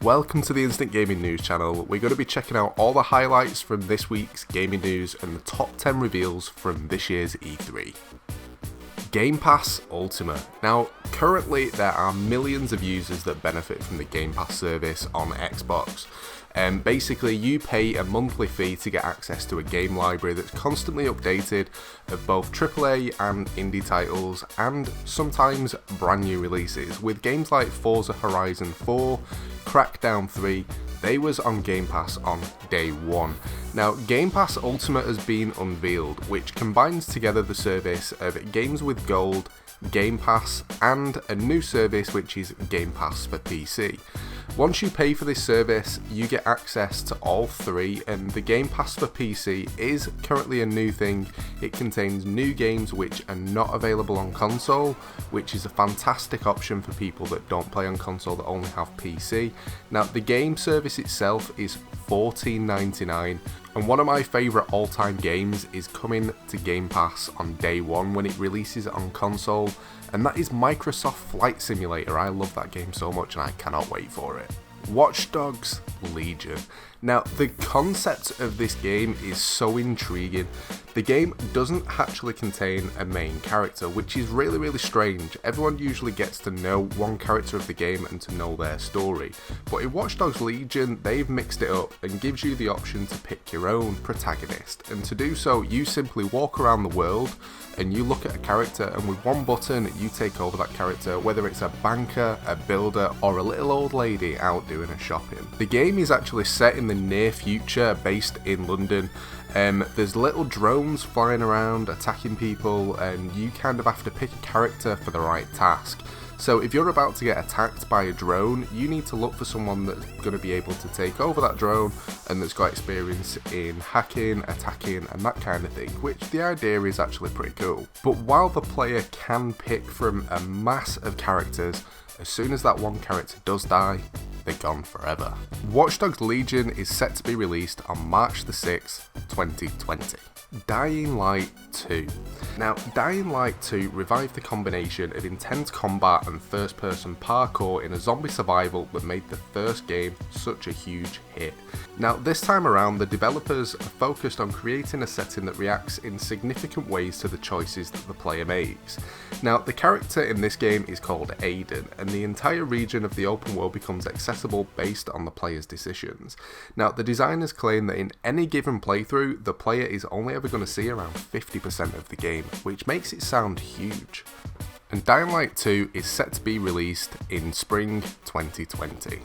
Welcome to the Instant Gaming News channel. We're going to be checking out all the highlights from this week's gaming news and the top 10 reveals from this year's E3. Game Pass Ultimate. Now, currently there are millions of users that benefit from the Game Pass service on Xbox. Basically, you pay a monthly fee to get access to a game library that's constantly updated of both AAA and indie titles, and sometimes brand new releases, with games like Forza Horizon 4, Crackdown 3, they was on Game Pass on day one. Now, Game Pass Ultimate has been unveiled, which combines together the service of games with gold, Game Pass, and a new service which is Game Pass for PC. Once you pay for this service, you get access to all three, and the Game Pass for PC is currently a new thing. It contains new games which are not available on console, which is a fantastic option for people that don't play on console that only have PC. Now, the game service itself is $14.99, and one of my favourite all-time games is coming to Game Pass on day one when it releases on console, and that is Microsoft Flight Simulator. I love that game so much and I cannot wait for it. Watch Dogs Legion. Now, the concept of this game is so intriguing. The game doesn't actually contain a main character, which is really strange. Everyone usually gets to know one character of the game and to know their story. But in Watch Dogs Legion, they've mixed it up and gives you the option to pick your own protagonist. And to do so, you simply walk around the world and you look at a character, and with one button you take over that character, whether it's a banker, a builder, or a little old lady out doing a shopping. The game is actually set in the near future, based in London. There's little drones flying around attacking people, and you kind of have to pick a character for the right task. So if you're about to get attacked by a drone, you need to look for someone that's going to be able to take over that drone and that's got experience in hacking, attacking, and that kind of thing, which the idea is actually pretty cool. But while the player can pick from a mass of characters, as soon as that one character does die, they're gone forever. Watch Dogs Legion is set to be released on March the 6th, 2020. Dying Light 2. Now, Dying Light 2 revived the combination of intense combat and first-person parkour in a zombie survival that made the first game such a huge hit. Now, this time around, the developers are focused on creating a setting that reacts in significant ways to the choices that the player makes. Now, the character in this game is called Aiden, and the entire region of the open world becomes accessible based on the player's decisions. Now, the designers claim that in any given playthrough, the player is only ever going to see around 50% of the game, which makes it sound huge. And Dying Light 2 is set to be released in spring 2020.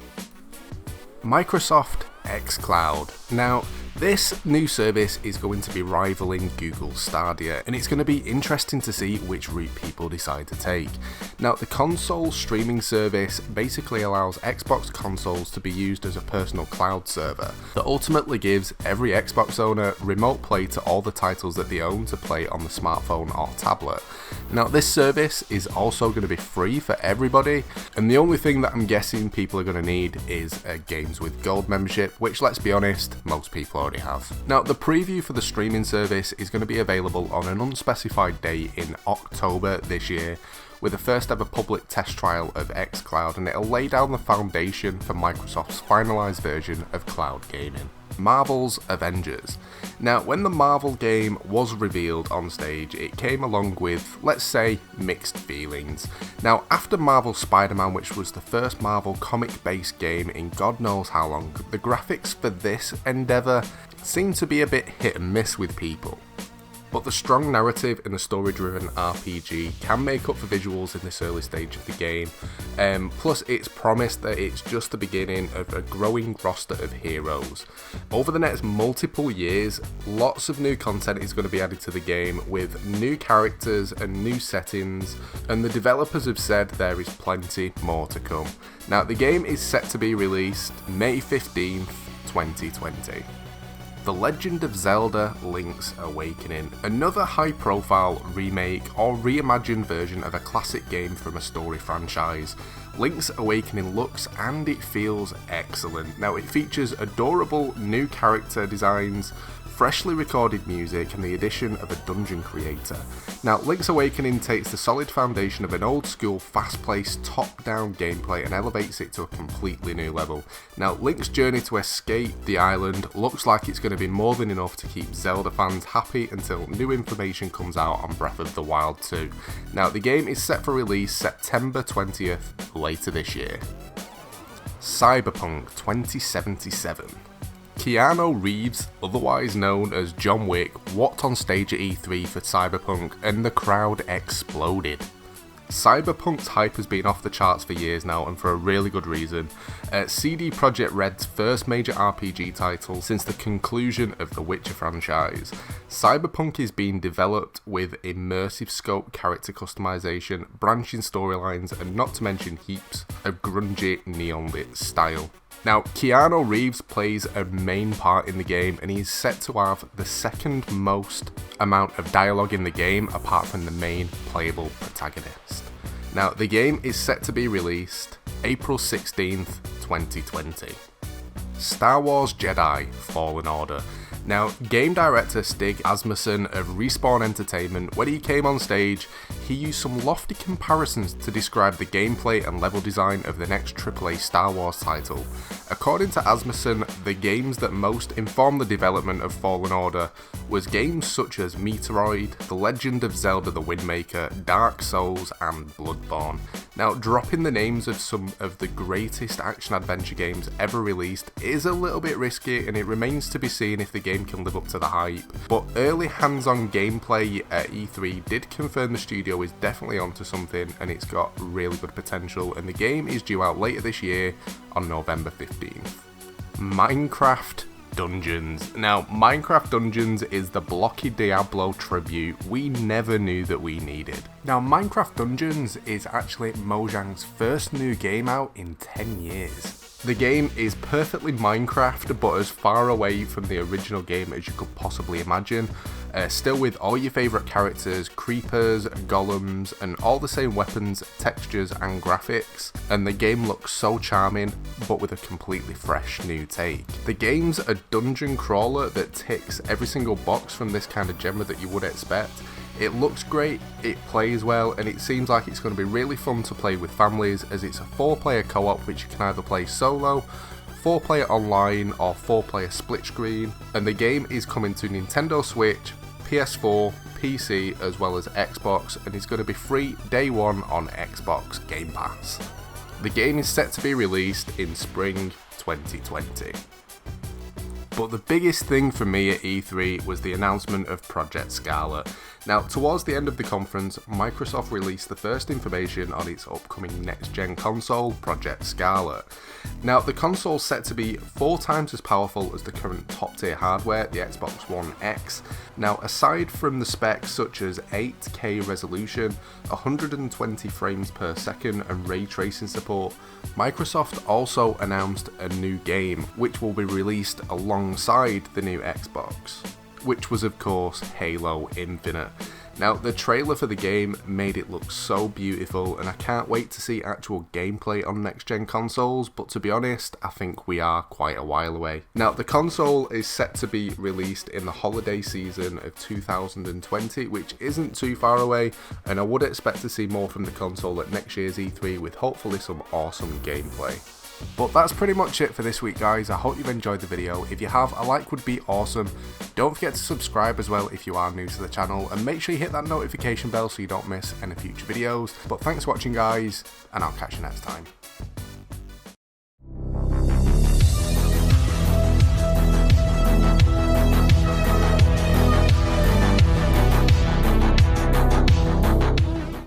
Microsoft xCloud. Now, this new service is going to be rivaling Google Stadia, and it's going to be interesting to see which route people decide to take. Now, the console streaming service basically allows Xbox consoles to be used as a personal cloud server that ultimately gives every Xbox owner remote play to all the titles that they own to play on the smartphone or tablet. Now, this service is also going to be free for everybody, and the only thing that I'm guessing people are going to need is a Games with Gold membership, which, let's be honest, most people already have. Now, the preview for the streaming service is going to be available on an unspecified date in October this year, with the first ever public test trial of xCloud, and it'll lay down the foundation for Microsoft's finalised version of cloud gaming. Marvel's Avengers. Now, when the Marvel game was revealed on stage, it came along with, let's say, mixed feelings. Now, after Marvel's Spider-Man, which was the first Marvel comic-based game in God knows how long, the graphics for this endeavour seem to be a bit hit and miss with people. But the strong narrative and the story-driven RPG can make up for visuals in this early stage of the game. Plus, it's promised that it's just the beginning of a growing roster of heroes. Over the next multiple years, lots of new content is going to be added to the game, with new characters and new settings, and the developers have said there is plenty more to come. Now, the game is set to be released May 15th, 2020. The Legend of Zelda: Link's Awakening, another high-profile remake or reimagined version of a classic game from a story franchise. Link's Awakening looks and it feels excellent. Now it features adorable new character designs, freshly recorded music and the addition of a dungeon creator. Now Link's Awakening takes the solid foundation of an old school fast-paced top-down gameplay and elevates it to a completely new level. Now Link's journey to escape the island looks like it's going to be more than enough to keep Zelda fans happy until new information comes out on Breath of the Wild 2. Now the game is set for release September 20th later this year. Cyberpunk 2077. Keanu Reeves, otherwise known as John Wick, walked on stage at E3 for Cyberpunk and the crowd exploded. Cyberpunk's hype has been off the charts for years now, and for a really good reason. CD Projekt Red's first major RPG title since the conclusion of the Witcher franchise. Cyberpunk is being developed with immersive scope character customization, branching storylines, and not to mention heaps of grungy neon-lit style. Now, Keanu Reeves plays a main part in the game, and he is set to have the second most amount of dialogue in the game apart from the main playable protagonist. Now, the game is set to be released April 16th, 2020. Star Wars Jedi Fallen Order. Now, game director Stig Asmussen of Respawn Entertainment, when he came on stage, he used some lofty comparisons to describe the gameplay and level design of the next AAA Star Wars title. According to Asmussen, the games that most informed the development of Fallen Order was games such as Metroid, The Legend of Zelda the Wind Waker, Dark Souls and Bloodborne. Now, dropping the names of some of the greatest action-adventure games ever released is a little bit risky, and it remains to be seen if the game can live up to the hype. But early hands-on gameplay at E3 did confirm the studio is definitely onto something, and it's got really good potential, and the game is due out later this year on November 15th. Minecraft Dungeons. Now, Minecraft Dungeons is the blocky Diablo tribute we never knew that we needed. Now, Minecraft Dungeons is actually Mojang's first new game out in 10 years. The game is perfectly Minecraft, but as far away from the original game as you could possibly imagine. Still with all your favourite characters, creepers, golems, and all the same weapons, textures and graphics, and the game looks so charming, but with a completely fresh new take. The game's a dungeon crawler that ticks every single box from this kind of genre that you would expect. It looks great, it plays well, and it seems like it's going to be really fun to play with families, as it's a 4-player co-op which you can either play solo, 4-player online, or 4-player split screen, and the game is coming to Nintendo Switch, PS4, PC, as well as Xbox, and it's going to be free day one on Xbox Game Pass. The game is set to be released in spring 2020. But the biggest thing for me at E3 was the announcement of Project Gala. Now, towards the end of the conference, Microsoft released the first information on its upcoming next-gen console, Project Gala. Now, the console is set to be 4 times as powerful as the current top-tier hardware, the Xbox One X. Now, aside from the specs such as 8K resolution, 120 frames per second and ray tracing support, Microsoft also announced a new game, which will be released alongside the new Xbox, which was of course Halo Infinite. Now, the trailer for the game made it look so beautiful, and I can't wait to see actual gameplay on next-gen consoles, but to be honest, I think we are quite a while away. Now, the console is set to be released in the holiday season of 2020, which isn't too far away, and I would expect to see more from the console at next year's E3 with hopefully some awesome gameplay. But that's pretty much it for this week, guys. I hope you've enjoyed the video. If you have, a like would be awesome. Don't forget to subscribe as well if you are new to the channel, and make sure you hit that notification bell so you don't miss any future videos. But thanks for watching, guys, and I'll catch you next time.